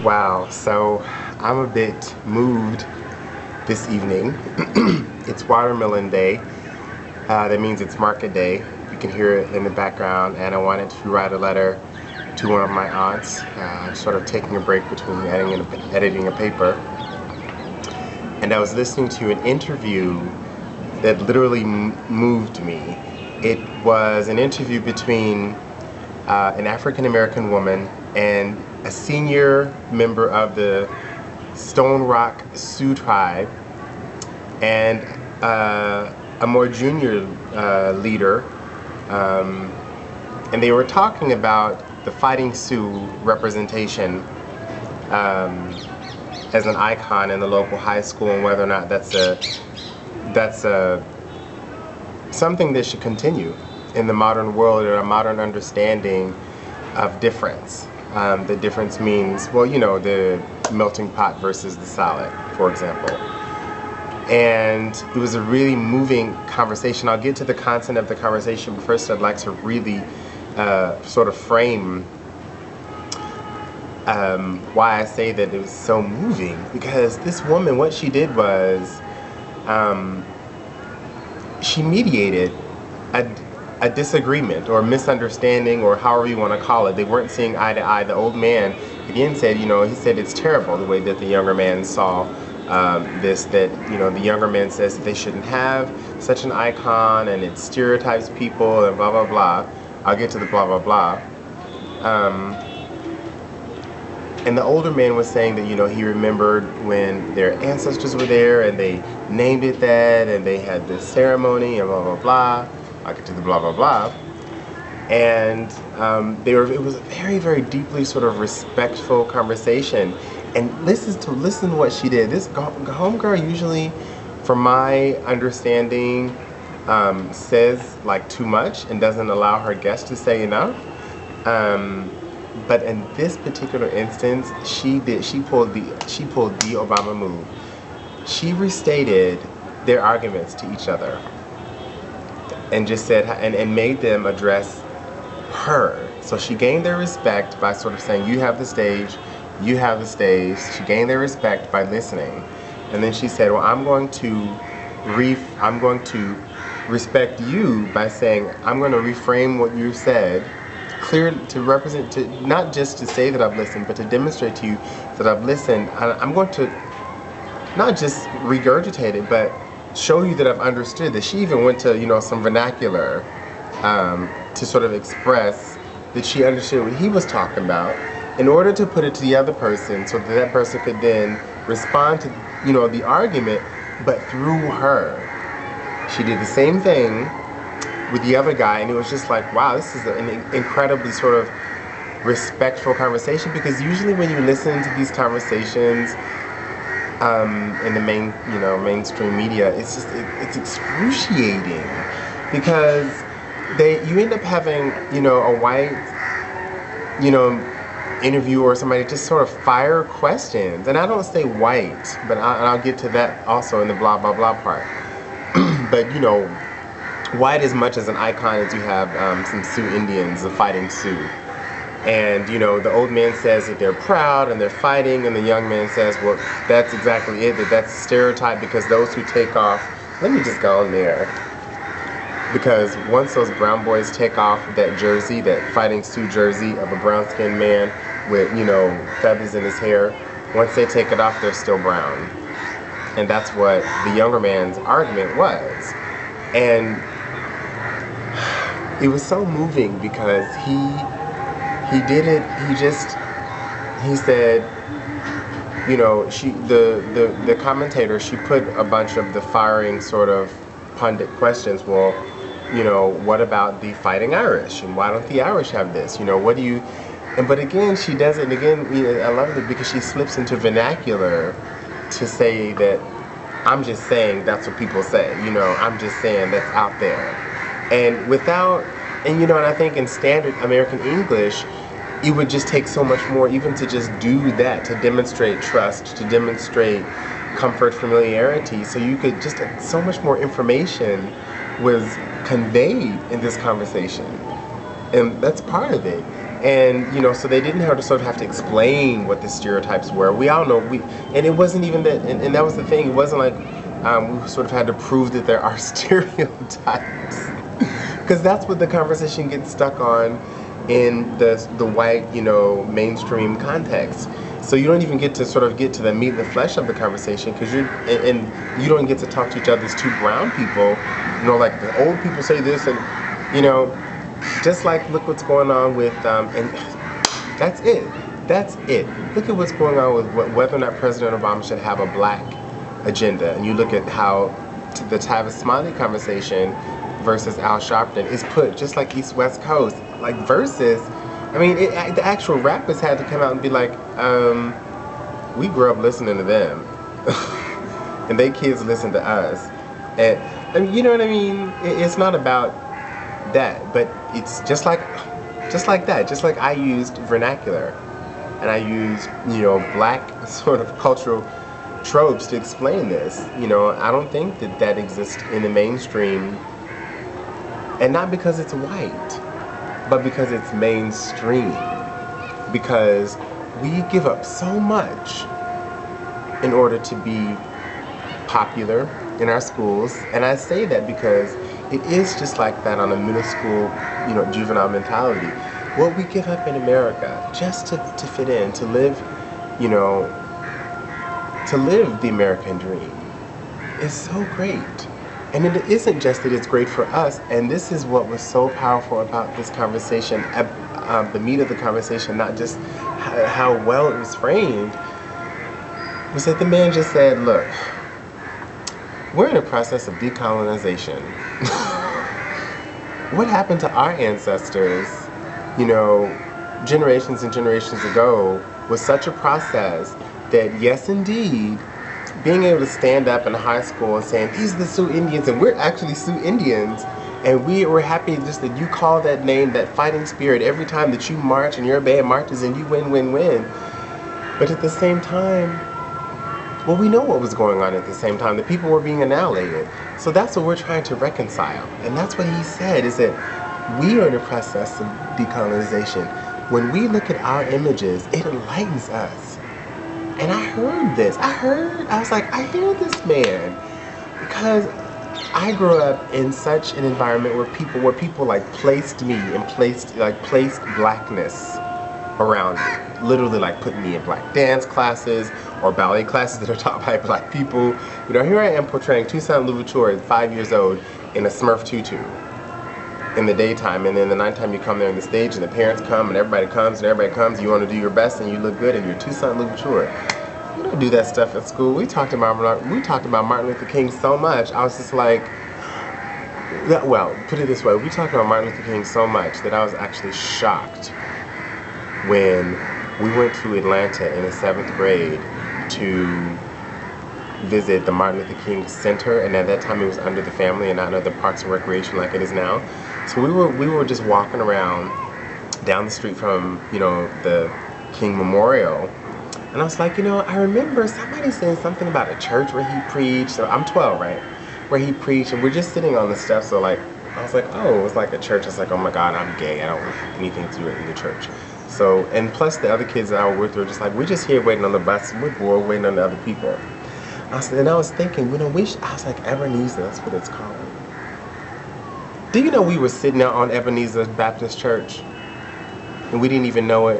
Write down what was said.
Wow, so I'm a bit moved this evening. It's watermelon day. That means it's market day. You can hear it in the background, and I wanted to write a letter to one of my aunts, sort of taking a break between editing a paper. And I was listening to an interview that literally moved me. It was an interview between an African American woman and a senior member of the Stone Rock Sioux tribe and a more junior leader, and they were talking about the Fighting Sioux representation as an icon in the local high school, and whether or not that's something that should continue in the modern world, or a modern understanding of difference. The difference means, well, you know, the melting pot versus the salad, for example. And it was a really moving conversation. I'll get to the content of the conversation, but first I'd like to really sort of frame why I say that it was so moving. Because this woman, what she did was, she mediated a disagreement or misunderstanding, or however you want to call it. They weren't seeing eye to eye. The old man again said, you know, he said it's terrible the way that the younger man saw this, that, you know, the younger man says that they shouldn't have such an icon, and it stereotypes people, and blah blah blah. I'll get to the blah blah blah. And the older man was saying that, you know, he remembered when their ancestors were there and they named it that, and they had this ceremony, and blah blah blah. I'll get to the blah blah blah. And it was a very, very deeply sort of respectful conversation. And listen to what she did. This homegirl usually, from my understanding, says like too much and doesn't allow her guests to say enough. But in this particular instance, she pulled the Obama move. She restated their arguments to each other, and just said, and made them address her. So she gained their respect by sort of saying, you have the stage, you have the stage. She gained their respect by listening. And then she said, well, I'm going to respect you by saying, I'm going to reframe what you said, clear to represent, to not just to say that I've listened, but to demonstrate to you that I've listened. I'm going to not just regurgitate it, but show you that I've understood. That she even went to, you know, some vernacular to sort of express that she understood what he was talking about, in order to put it to the other person, so that that person could then respond to, you know, the argument, but through her. She did the same thing with the other guy, and it was just like, wow, this is an incredibly sort of respectful conversation. Because usually when you listen to these conversations in the mainstream media, it's just it's excruciating, because you end up having, you know, a white, you know, interviewer or somebody just sort of fire questions. And I don't say white, but I'll get to that also in the blah blah blah part. But, you know, white as much as an icon as you have some Sioux Indians, the Fighting Sioux. And, you know, the old man says that they're proud and they're fighting, and the young man says, well, that's exactly it, that's a stereotype, because those who take off, let me just go on there. Because once those brown boys take off that jersey, that Fighting Sioux jersey of a brown-skinned man with, you know, feathers in his hair, once they take it off, they're still brown. And that's what the younger man's argument was. And it was so moving, because he did it, he said, you know, the commentator, she put a bunch of the firing sort of pundit questions. Well, you know, what about the Fighting Irish? And why don't the Irish have this? You know, what do you... But again, she does it, and again, you know, I love it because she slips into vernacular to say that, I'm just saying that's what people say. You know, I'm just saying that's out there. And without... And, you know, and I think in standard American English, it would just take so much more even to just do that, to demonstrate trust, to demonstrate comfort, familiarity. So you could just, so much more information was conveyed in this conversation. And that's part of it. And so they didn't have to sort of have to explain what the stereotypes were. We all know and it wasn't even that, and that was the thing. It wasn't like we sort of had to prove that there are stereotypes, because that's what the conversation gets stuck on in the white, mainstream context. So you don't even get to sort of get to the meat and the flesh of the conversation, because and you don't get to talk to each other as two brown people. Like the old people say this, and just like look what's going on with and that's it. Look at what's going on with whether or not President Obama should have a black agenda, and you look at how the Tavis Smiley conversation versus Al Sharpton is put just like East West Coast, like versus. I mean, the actual rappers had to come out and be like, we grew up listening to them, and they kids listen to us, and you know what I mean? It's not about that, but it's just like that. Just like I used vernacular, and I used black sort of cultural tropes to explain this. I don't think that exists in the mainstream, and not because it's white, but because it's mainstream. Because we give up so much in order to be popular in our schools, and I say that because it is just like that on a middle school, juvenile mentality. What we give up in America just to fit in, to live, to live the American dream is so great. And it isn't just that it's great for us, and this is what was so powerful about this conversation, the meat of the conversation, not just how well it was framed, was that the man just said, look, we're in a process of decolonization. What happened to our ancestors, generations and generations ago, was such a process that, yes, indeed, being able to stand up in high school and saying, these are the Sioux Indians, and we're actually Sioux Indians, and we're happy just that you call that name, that fighting spirit, every time that you march and your band marches and you win, win, win. But at the same time, well, we know what was going on at the same time. The people were being annihilated. So that's what we're trying to reconcile. And that's what he said, is that we are in the process of decolonization. When we look at our images, it enlightens us. And I heard this. I was like, I hear this man. Because I grew up in such an environment where people like placed me and placed blackness around me. Literally like putting me in black dance classes or ballet classes that are taught by black people. Here I am portraying Toussaint Louverture at 5 years old in a Smurf tutu in the daytime, and then the nighttime you come there on the stage and the parents come and everybody comes, you want to do your best and you look good and you're Toussaint Louverture. We don't do that stuff at school. We talked about Martin Luther King so much. I was just like, well, put it this way, we talked about Martin Luther King so much that I was actually shocked when we went to Atlanta in the 7th grade to visit the Martin Luther King Center, and at that time it was under the family and not under Parks and Recreation like it is now. So we were just walking around down the street from the King Memorial, and I was like, I remember somebody saying something about a church where he preached. So I'm 12, right? Where he preached, and we're just sitting on the steps. So like, I was like, oh, it was like a church. I was like, oh my God, I'm gay. I don't want anything to do with the church. So, and plus the other kids that I was with were just like, we're just here waiting on the bus. We're bored waiting on the other people. I was thinking, I was like, Ebenezer, that's what it's called. Do you know we were sitting out on Ebenezer Baptist Church and we didn't even know it?